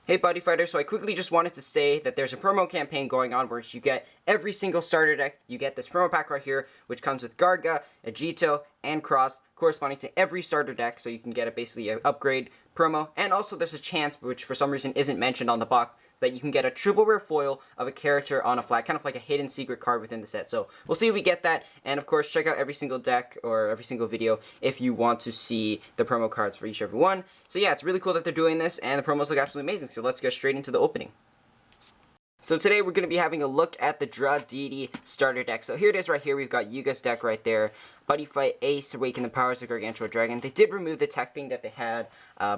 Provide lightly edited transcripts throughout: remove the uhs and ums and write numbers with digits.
Hey Buddyfighter, so I quickly just wanted to say that there's a promo campaign going on where you get every single starter deck. You get this promo pack right here, which comes with Garga, Agito, and Cross, corresponding to every starter deck, so you can get basically an upgrade promo. And also there's a chance, which for some reason isn't mentioned on the box, that you can get a triple rare foil of a character on a flag, kind of like a hidden secret card within the set. So we'll see if we get that, and of course check out every single deck or every single video if you want to see the promo cards for each and every one. So yeah, it's really cool that they're doing this, and the promos look absolutely amazing, so let's get straight into the opening. So today we're going to be having a look at the Dradeity starter deck. So here it is right here. We've got Yuga's deck right there. Buddyfight, Ace, Awaken the Powers of Gargantuan Dragon. They did remove the tech thing that they had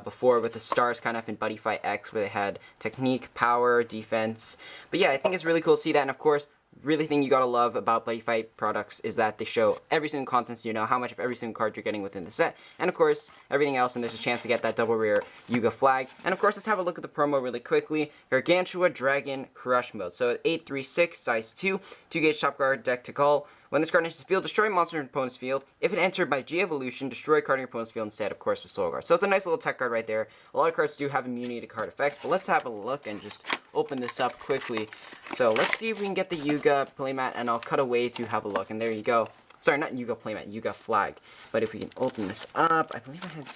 before with the stars kind of in Buddyfight X, where they had technique, power, defense. But yeah, I think it's really cool to see that, and of course, really thing you gotta love about Buddyfight products is that they show every single content, so you know how much of every single card you're getting within the set, and of course everything else, and there's a chance to get that double rare Yuga flag. And of course, let's have a look at the promo really quickly. Gargantuan Dragon Crush mode. So at 836, size 2, 2-gauge top guard deck to call. When this card enters the field, destroy a monster in your opponent's field. If it entered by G-Evolution, destroy a card in your opponent's field instead, of course, with Soul Guard. So it's a nice little tech card right there. A lot of cards do have immunity to card effects, but let's have a look and just open this up quickly. So let's see if we can get the Yuga playmat, and I'll cut away to have a look. And there you go. Sorry, not Yuga playmat, Yuga flag. But if we can open this up, I believe I had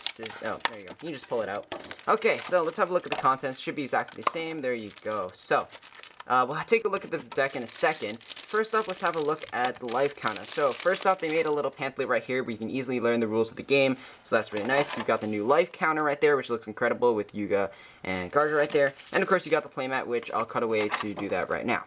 oh, there you go. You just pull it out. Okay, so let's have a look at the contents. Should be exactly the same. There you go. So we'll take a look at the deck in a second. First off, let's have a look at the life counter. So first off, they made a little pamphlet right here where you can easily learn the rules of the game. So that's really nice. You've got the new life counter right there, which looks incredible with Yuga and Garga right there. And of course, you got the playmat, which I'll cut away to do that right now.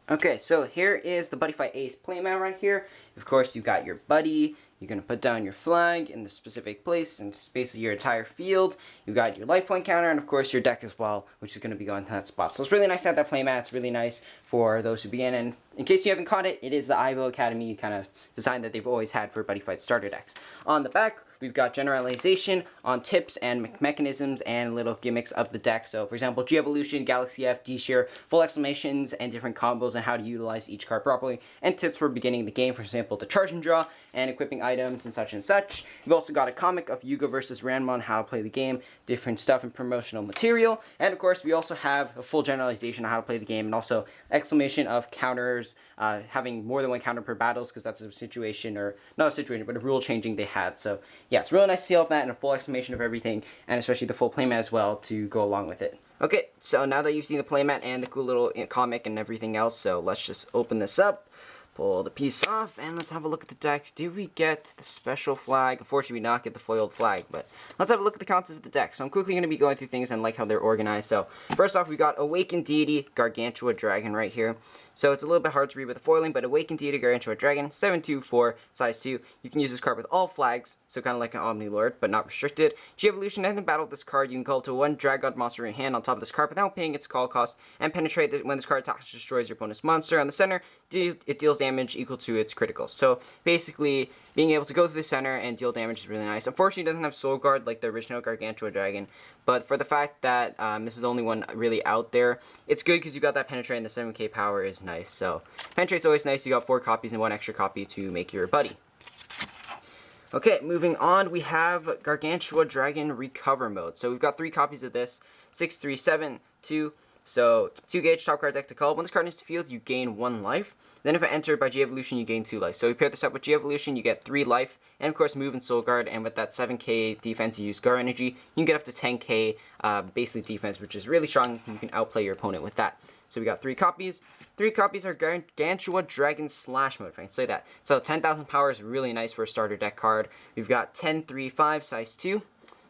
Okay, so here is the Buddyfight Ace playmat right here. Of course, you've got your buddy. You're going to put down your flag in the specific place, and it's basically your entire field. You've got your life point counter, and of course your deck as well, which is going to be going to that spot. So it's really nice to have that playmat. It's really nice for those who begin, and in case you haven't caught it, it is the G-Evo Academy kind of design that they've always had for Buddyfight starter decks. On the back, we've got generalization on tips and mechanisms and little gimmicks of the deck. So, for example, G-Evolution, Galaxy F, D-Shear, full exclamations, and different combos and how to utilize each card properly, and tips for beginning the game, for example, the charge and draw, and equipping items and such and such. We've also got a comic of Yuga versus Ranma on how to play the game, different stuff and promotional material, and of course, we also have a full generalization on how to play the game, and also exclamation of counters, having more than one counter per battles, because that's a situation, or not a situation, but a rule changing they had. So yeah, it's really nice to see all of that and a full explanation of everything, and especially the full playmat as well to go along with it. Okay, so now that you've seen the playmat and the cool little comic and everything else, so let's just open this up, pull the piece off, and let's have a look at the deck. Do we get the special flag? Unfortunately, we did not get the foiled flag, but let's have a look at the contents of the deck. So I'm quickly going to be going through things and like how they're organized. So first off, we got Awakened Deity, Gargantuan Dragon right here. So it's a little bit hard to read with the foiling, but Awakened Deity, Gargantuan Dragon, 724, size 2. You can use this card with all flags, so kind of like an Omnilord, but not restricted. G-Evolution, and in battle with this card, you can call to one Drag God monster in your hand on top of this card without paying its call cost, and penetrate when this card attacks, destroys your opponent's monster. On the center, it deals damage equal to its criticals. So basically, being able to go through the center and deal damage is really nice. Unfortunately, it doesn't have Soul Guard like the original Gargantuan Dragon, but for the fact that this is the only one really out there, it's good because you got that penetrate, and the 7k power is nice. So penetrate's always nice. You got 4 copies and 1 extra copy to make your buddy. Okay, moving on, we have Gargantuan Dragon Recover mode. So we've got 3 copies of this, 6, 3, 7, 2. So 2-gauge top card deck to call. When this card enters the field, you gain 1 life. Then if it entered by G-Evolution, you gain 2 life. So we pair this up with G-Evolution, you get 3 life, and of course move and Soul Guard, and with that 7k defense, you use Guard Energy, you can get up to 10k basically defense, which is really strong. You can outplay your opponent with that. So we got 3 copies. 3 copies are Gargantuan Dragon Slash mode, if I can say that. So 10,000 power is really nice for a starter deck card. We've got 10, 3, 5, size 2.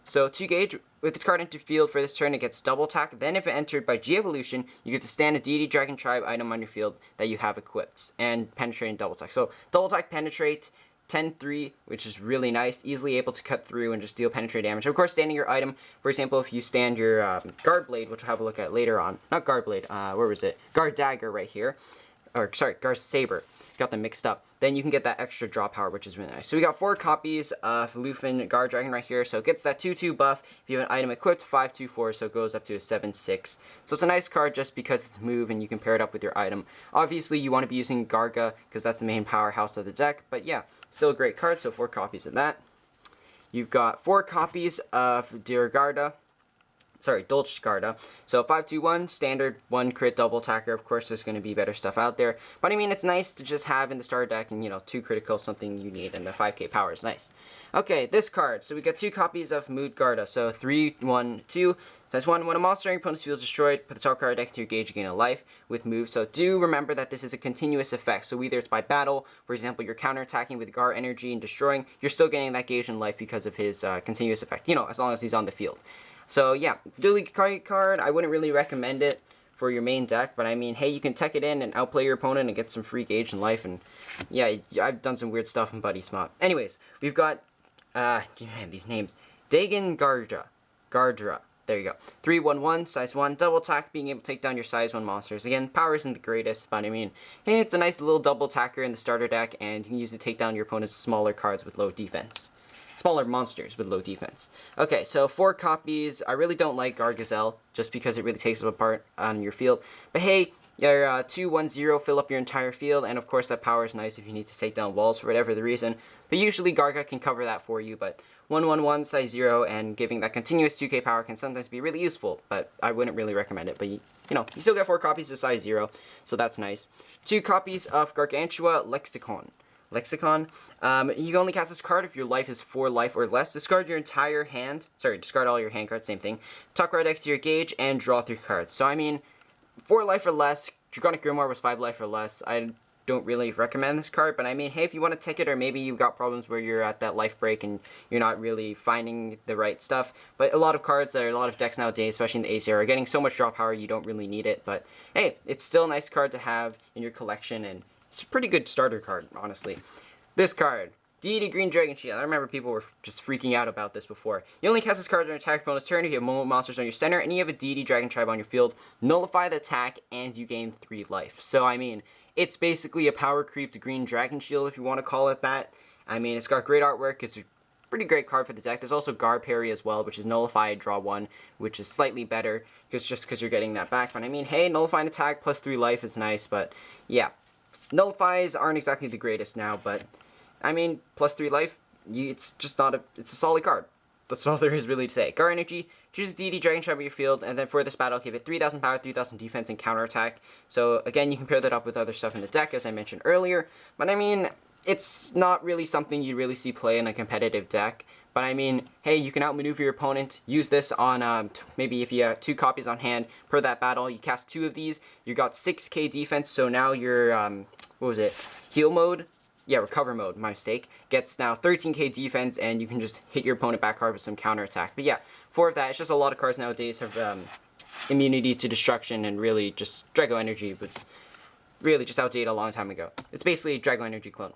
So 2-gauge, with this card into field for this turn, it gets double attack. Then if it entered by G-Evolution, you get to stand a Deity Dragon Tribe item on your field that you have equipped, and penetrate and double attack. So double attack, penetrate, 10-3, which is really nice, easily able to cut through and just deal penetrate damage. Of course, standing your item, for example, if you stand your Guard Blade, which we'll have a look at later on, not Guard Blade, where was it? Guard Dagger right here, or sorry, Guard Saber. Got them mixed up. Then you can get that extra draw power, which is really nice. So we got 4 copies of Lufin Guard Dragon right here. So it gets that 2-2 buff. If you have an item equipped, 5-2-4, so it goes up to a 7-6. So it's a nice card just because it's move and you can pair it up with your item. Obviously, you want to be using Garga because that's the main powerhouse of the deck. But yeah, still a great card, so 4 copies of that. You've got 4 copies of Dear Garda. Dolch Garda. So 5-2-1, standard, 1 crit double attacker. Of course, there's going to be better stuff out there. But I mean, it's nice to just have in the starter deck, and 2 critical, something you need, and the 5k power is nice. Okay, this card. So we got 2 copies of Mood Garda. So 3-1-2. Size 1, when a monster in your opponent's field is destroyed, put the top card deck into your gauge, gain a life with move. So do remember that this is a continuous effect. So either it's by battle, for example, you're counterattacking with Gar energy and destroying, you're still getting that gauge in life because of his continuous effect, as long as he's on the field. So yeah, really great card. I wouldn't really recommend it for your main deck, but I mean, hey, you can tech it in and outplay your opponent and get some free gauge in life, and yeah, I've done some weird stuff in Buddy Smop. Anyways, we've got, man, these names. Dagon Gardra. There you go. 3-1-1, size 1, double attack, being able to take down your size 1 monsters. Again, power isn't the greatest, but I mean, hey, it's a nice little double attacker in the starter deck, and you can use it to take down your opponent's smaller cards with low defense. Smaller monsters with low defense. Okay, so 4 copies. I really don't like Gargazelle, just because it really takes up a part on your field. But hey, your 2-1-0, fill up your entire field, and of course that power is nice if you need to take down walls for whatever the reason. But usually Garga can cover that for you, but 1-1-1, size 0, and giving that continuous 2k power can sometimes be really useful, but I wouldn't really recommend it. But you still get 4 copies of size 0, so that's nice. 2 copies of Gargantua Lexicon. You can only cast this card if your life is 4 life or less. Discard your entire hand. Sorry, discard all your hand cards, same thing. Top card deck to your gauge and draw 3 cards. So I mean, 4 life or less. Draconic Grimoire was 5 life or less. I don't really recommend this card, but I mean, hey, if you want to take it, or maybe you've got problems where you're at that life break and you're not really finding the right stuff. But a lot of cards, or a lot of decks nowadays, especially in the Ace era, are getting so much draw power you don't really need it. But hey, it's still a nice card to have in your collection, and it's a pretty good starter card, honestly. This card, Deity Green Dragon Shield. I remember people were just freaking out about this before. You only cast this card on attack bonus turn if you have monsters on your center, and you have a Deity Dragon Tribe on your field. Nullify the attack, and you gain 3 life. So, I mean, it's basically a power creeped Green Dragon Shield, if you want to call it that. I mean, it's got great artwork. It's a pretty great card for the deck. There's also Gar Parry as well, which is Nullify, draw 1, which is slightly better, just because you're getting that back. But I mean, hey, Nullify and attack plus 3 life is nice, but yeah. Nullifies aren't exactly the greatest now, but I mean, plus 3 life, it's just not it's a solid card. That's all there is really to say. Gar Energy, choose Deity Dragon Tribe on your field, and then for this battle, give it 3,000 power, 3,000 defense, and counterattack. So again, you can pair that up with other stuff in the deck, as I mentioned earlier. But I mean, it's not really something you really see play in a competitive deck. But I mean, hey, you can outmaneuver your opponent. Use this on, maybe if you have 2 copies on hand per that battle. You cast 2 of these. You got 6k defense, so now your, what was it? Heal mode? Yeah, recover mode, my mistake. Gets now 13k defense, and you can just hit your opponent back hard with some counterattack. But yeah, for that, it's just a lot of cards nowadays have immunity to destruction, and really just Drago Energy was really just outdated a long time ago. It's basically a Drago Energy clone.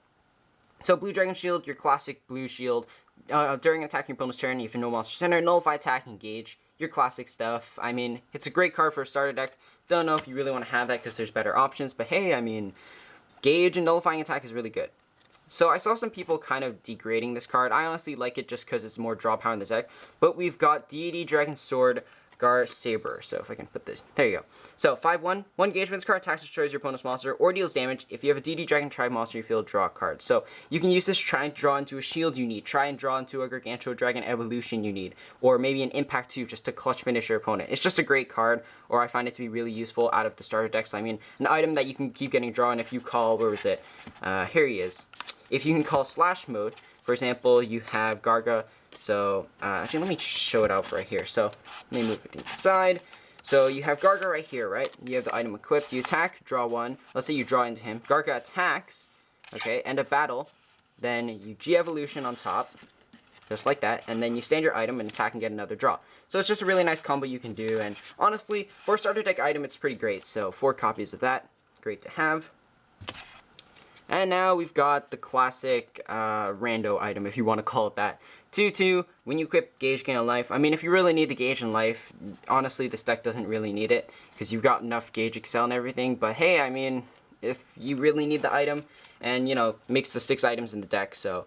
So Blue Dragon Shield, your classic blue shield. During attacking your opponent's turn, if you have no monster center, nullify, attack, engage. Your classic stuff. I mean, it's a great card for a starter deck. Don't know if you really want to have that because there's better options, but hey, I mean, gauge and nullifying attack is really good. So I saw some people kind of degrading this card. I honestly like it just because it's more draw power in the deck. But we've got Deity Dragon Sword Gar Saber. So if I can put this, there you go. So 5-1, 1 gauge when this card attacks, destroys your opponent's monster or deals damage. If you have a Deity Dragon Tribe monster in your field, draw a card. So you can use this to try and draw into a shield you need, try and draw into a Gargantuan Dragon Evolution you need, or maybe an Impact 2 just to clutch finish your opponent. It's just a great card, or I find it to be really useful out of the starter decks. I mean, an item that you can keep getting drawn if you call, where was it? Here he is. If you can call Slash Mode, for example, you have Garga. So, actually, let me show it out right here. So, let me move it to the side. So, you have Garga right here, right? You have the item equipped. You attack, draw 1. Let's say you draw into him. Garga attacks, okay, end of battle. Then you G-Evolution on top, just like that. And then you stand your item and attack and get another draw. So, it's just a really nice combo you can do. And honestly, for a starter deck item, it's pretty great. So, 4 copies of that. Great to have. And now we've got the classic rando item, if you want to call it that. 2-2, when you equip Gauge Gain a Life. I mean, if you really need the Gauge in Life, honestly, this deck doesn't really need it, because you've got enough Gauge Excel and everything. But hey, I mean, if you really need the item, and, you know, makes the 6 items in the deck, so.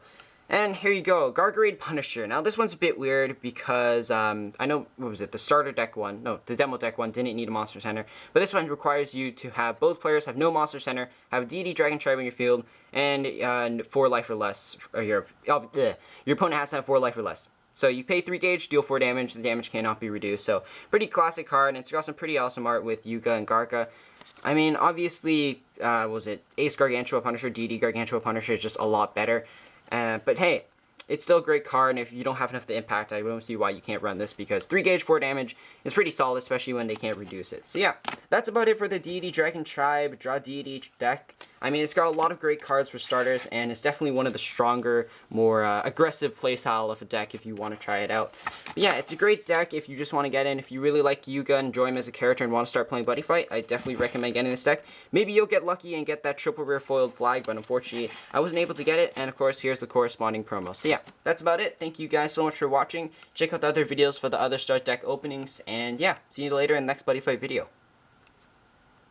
And here you go, Gargarade Punisher. Now, this one's a bit weird because, I know, what was it, the starter deck one, no, the demo deck one didn't need a monster center, but this one requires you to have both players have no monster center, have a Deity Dragon Tribe in your field, and 4 life or less, or your opponent has to have 4 life or less. So you pay 3 gauge, deal 4 damage, the damage cannot be reduced. So pretty classic card, and it's got some pretty awesome art with Yuga and Garga. I mean, obviously, was it Ace Gargantua Punisher, DD Gargantua Punisher is just a lot better. But hey, it's still a great card, and if you don't have enough of the impact, I don't see why you can't run this, because 3 gauge, 4 damage is pretty solid, especially when they can't reduce it. So yeah, that's about it for the Deity Dragon Tribe Dradeity deck. I mean, it's got a lot of great cards for starters, and it's definitely one of the stronger, more aggressive playstyle of a deck if you want to try it out. But yeah, it's a great deck if you just want to get in. If you really like Yuga and enjoy him as a character and want to start playing Buddyfight, I definitely recommend getting this deck. Maybe you'll get lucky and get that triple rare foiled flag, but unfortunately, I wasn't able to get it, and of course, here's the corresponding promo. So yeah, that's about it. Thank you guys so much for watching. Check out the other videos for the other start deck openings, and yeah, see you later in the next Buddyfight video.